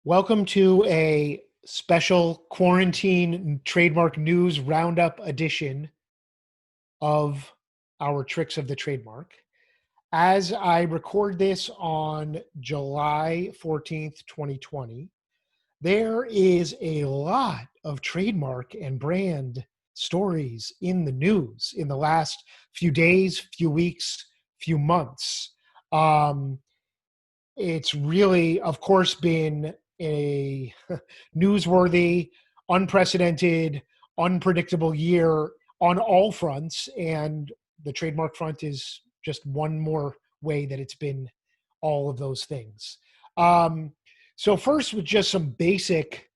Welcome to a special quarantine trademark news roundup edition of our Tricks of the Trademark. As I record this on July 14th, 2020, there is a lot of trademark and brand stories in the news in the last few days, few weeks, few months. Um, it's really, of course, been a newsworthy, unprecedented, unpredictable year on all fronts. And the trademark front is just one more way that it's been all of those things. Um, so, first, with just some basic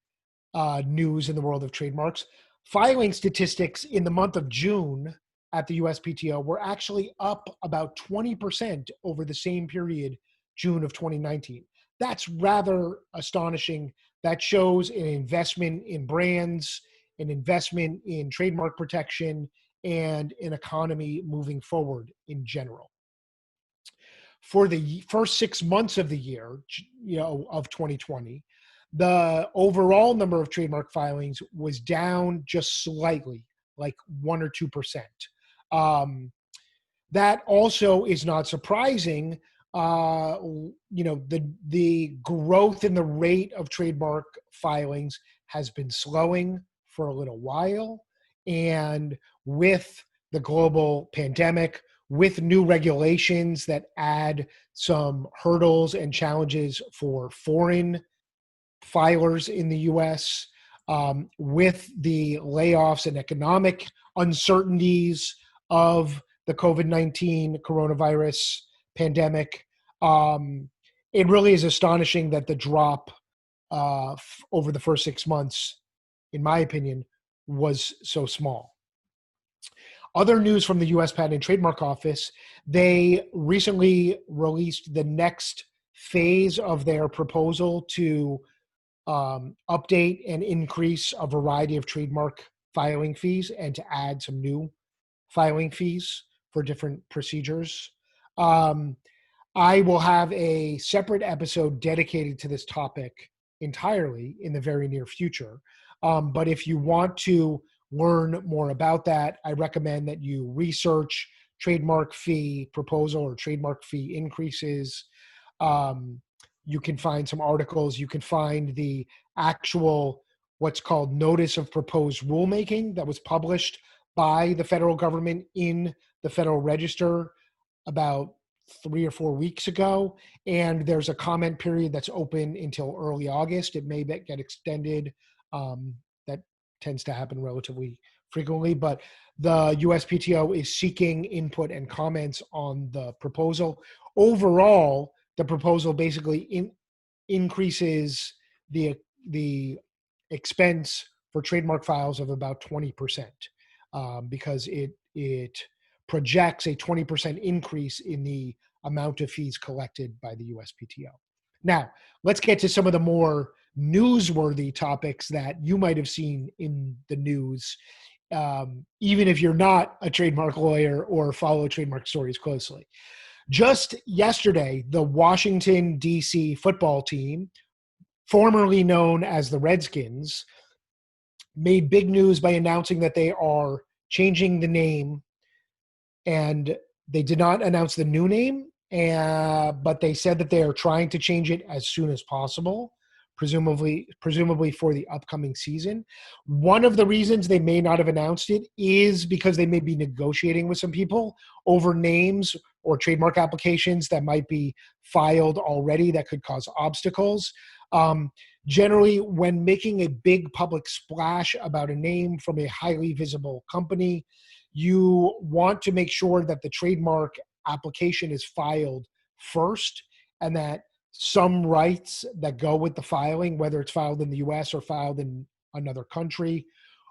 news in the world of trademarks, filing statistics in the month of June at the USPTO were actually up about 20% over the same period, June of 2019. That's rather astonishing. That shows an investment in brands, an investment in trademark protection, and an economy moving forward in general. For the first 6 months of the year, of 2020, the overall number of trademark filings was down just slightly, like 1 or 2%. That also is not surprising. The growth in the rate of trademark filings has been slowing for a little while, and with the global pandemic, with new regulations that add some hurdles and challenges for foreign filers in the US, with the layoffs and economic uncertainties of the COVID-19 coronavirus pandemic, it really is astonishing that the drop over the first 6 months, in my opinion, was so small. Other news from the US Patent and Trademark Office, they recently released the next phase of their proposal to update and increase a variety of trademark filing fees and to add some new filing fees for different procedures. I will have a separate episode dedicated to this topic entirely in the very near future. But if you want to learn more about that, I recommend that you research trademark fee proposal or trademark fee increases. You can find some articles. You can find the actual what's called Notice of Proposed Rulemaking that was published by the federal government in the Federal Register about 3 or 4 weeks ago. And there's a comment period that's open until early August. It may get extended. That tends to happen relatively frequently, but the USPTO is seeking input and comments on the proposal. Overall, the proposal basically increases the expense for trademark files of about 20%, because it projects a 20% increase in the amount of fees collected by the USPTO. Now, let's get to some of the more newsworthy topics that you might have seen in the news, even if you're not a trademark lawyer or follow trademark stories closely. Just yesterday, the Washington, D.C. football team, formerly known as the Redskins, made big news by announcing that they are changing the name, and they did not announce the new name, but they said that they are trying to change it as soon as possible, presumably for the upcoming season. One of the reasons they may not have announced it is because they may be negotiating with some people over names or trademark applications that might be filed already that could cause obstacles. Generally, when making a big public splash about a name from a highly visible company, you want to make sure that the trademark application is filed first, and that some rights that go with the filing, whether it's filed in the US or filed in another country,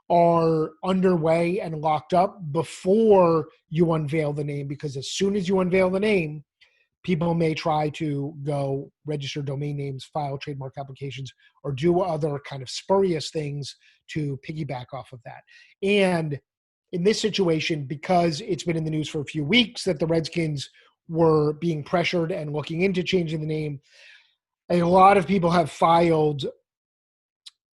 are underway and locked up before you unveil the name. Because as soon as you unveil the name, people may try to go register domain names, file trademark applications, or do other kind of spurious things to piggyback off of that. And in this situation, because it's been in the news for a few weeks that the Redskins were being pressured and looking into changing the name, a lot of people have filed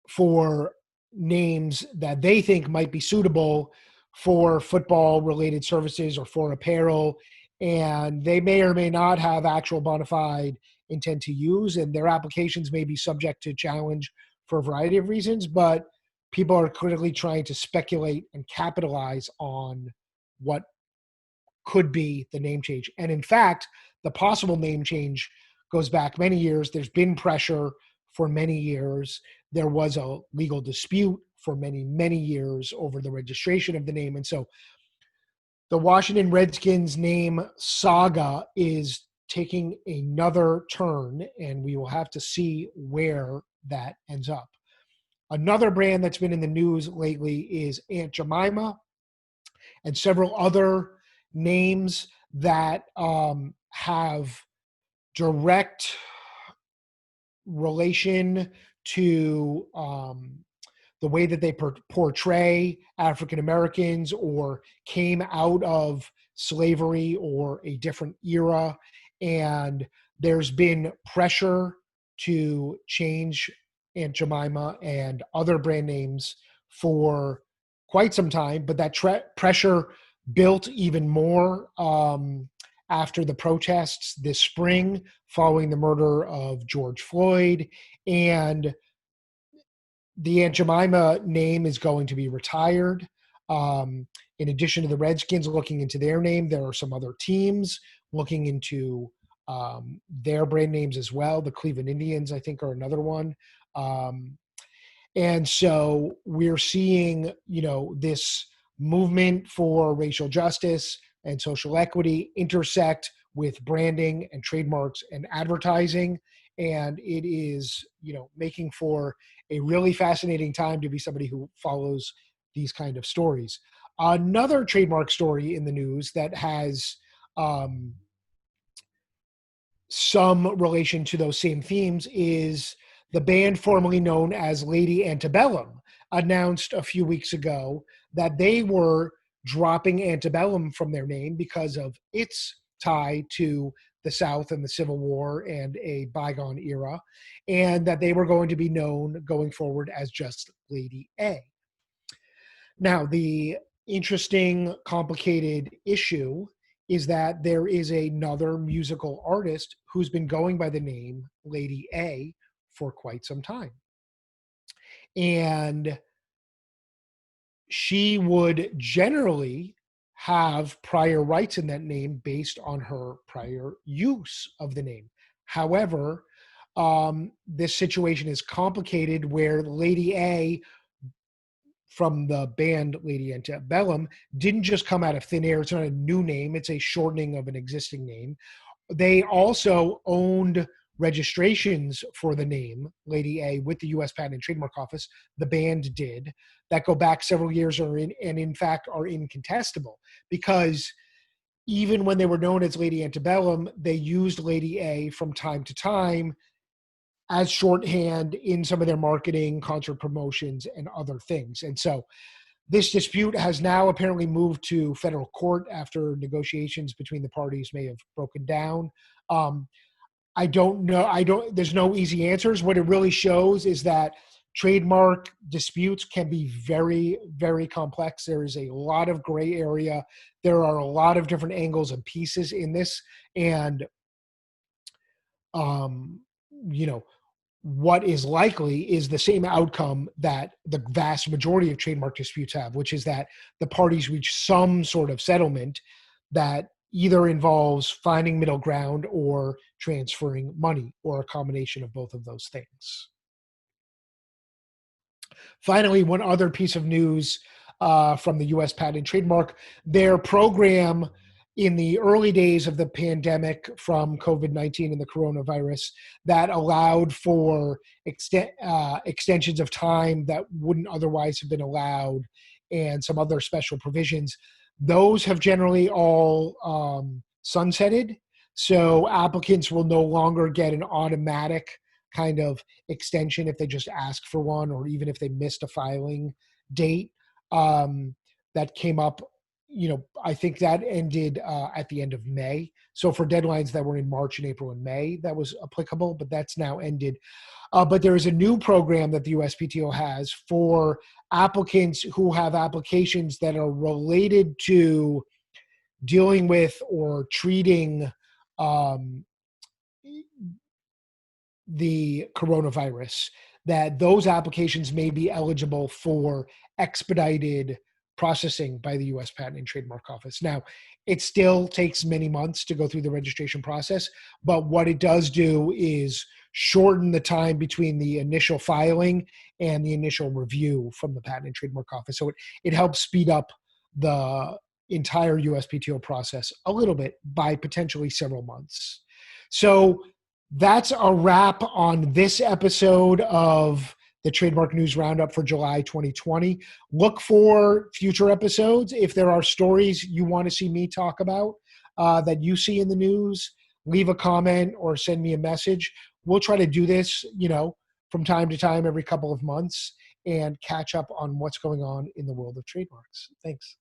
for names that they think might be suitable for football related services or for apparel, and they may or may not have actual bona fide intent to use, and their applications may be subject to challenge for a variety of reasons, but people are clearly trying to speculate and capitalize on what could be the name change. And in fact, the possible name change goes back many years. There's been pressure for many years. There was a legal dispute for many, many years over the registration of the name. And so the Washington Redskins name saga is taking another turn, and we will have to see where that ends up. Another brand that's been in the news lately is Aunt Jemima, and several other names that have direct relation to the way that they portray African Americans or came out of slavery or a different era. And there's been pressure to change Aunt Jemima and other brand names for quite some time, but that pressure built even more after the protests this spring following the murder of George Floyd. And the Aunt Jemima name is going to be retired. In addition to the Redskins looking into their name, there are some other teams looking into their brand names as well. The Cleveland Indians, I think, are another one. And so we're seeing, this movement for racial justice and social equity intersect with branding and trademarks and advertising. And it is, making for a really fascinating time to be somebody who follows these kind of stories. Another trademark story in the news that has some relation to those same themes is the band formerly known as Lady Antebellum announced a few weeks ago that they were dropping Antebellum from their name because of its tie to the South and the Civil War and a bygone era, and that they were going to be known going forward as just Lady A. Now, the interesting, complicated issue is that there is another musical artist who's been going by the name Lady A for quite some time. And she would generally have prior rights in that name based on her prior use of the name. However, this situation is complicated where Lady A from the band Lady Antebellum didn't just come out of thin air. It's not a new name. It's a shortening of an existing name. They also owned registrations for the name Lady A with the U.S. Patent and Trademark Office. The band did. That go back several years and in fact are incontestable, because even when they were known as Lady Antebellum, they used Lady A from time to time as shorthand in some of their marketing, concert promotions, and other things. And so this dispute has now apparently moved to federal court after negotiations between the parties may have broken down. I don't know. There's no easy answers. What it really shows is that trademark disputes can be very, very complex. There is a lot of gray area. There are a lot of different angles and pieces in this. And, what is likely is the same outcome that the vast majority of trademark disputes have, which is that the parties reach some sort of settlement that either involves finding middle ground or transferring money, or a combination of both of those things. Finally, one other piece of news from the U.S. Patent and Trademark, their program in the early days of the pandemic from COVID-19 and the coronavirus that allowed for extensions of time that wouldn't otherwise have been allowed, and some other special provisions, those have generally all sunsetted. So applicants will no longer get an automatic kind of extension if they just ask for one, or even if they missed a filing date that came up I think that ended at the end of May. So for deadlines that were in March and April and May, that was applicable, but that's now ended. But there is a new program that the USPTO has for applicants who have applications that are related to dealing with or treating um, the coronavirus, that those applications may be eligible for expedited processing by the US Patent and Trademark Office. Now, it still takes many months to go through the registration process, but what it does do is shorten the time between the initial filing and the initial review from the Patent and Trademark Office. So it helps speed up the entire USPTO process a little bit by potentially several months. So that's a wrap on this episode of the Trademark News Roundup for July 2020. Look for future episodes. If there are stories you want to see me talk about that you see in the news, leave a comment or send me a message. We'll try to do this, from time to time, every couple of months, and catch up on what's going on in the world of trademarks. Thanks.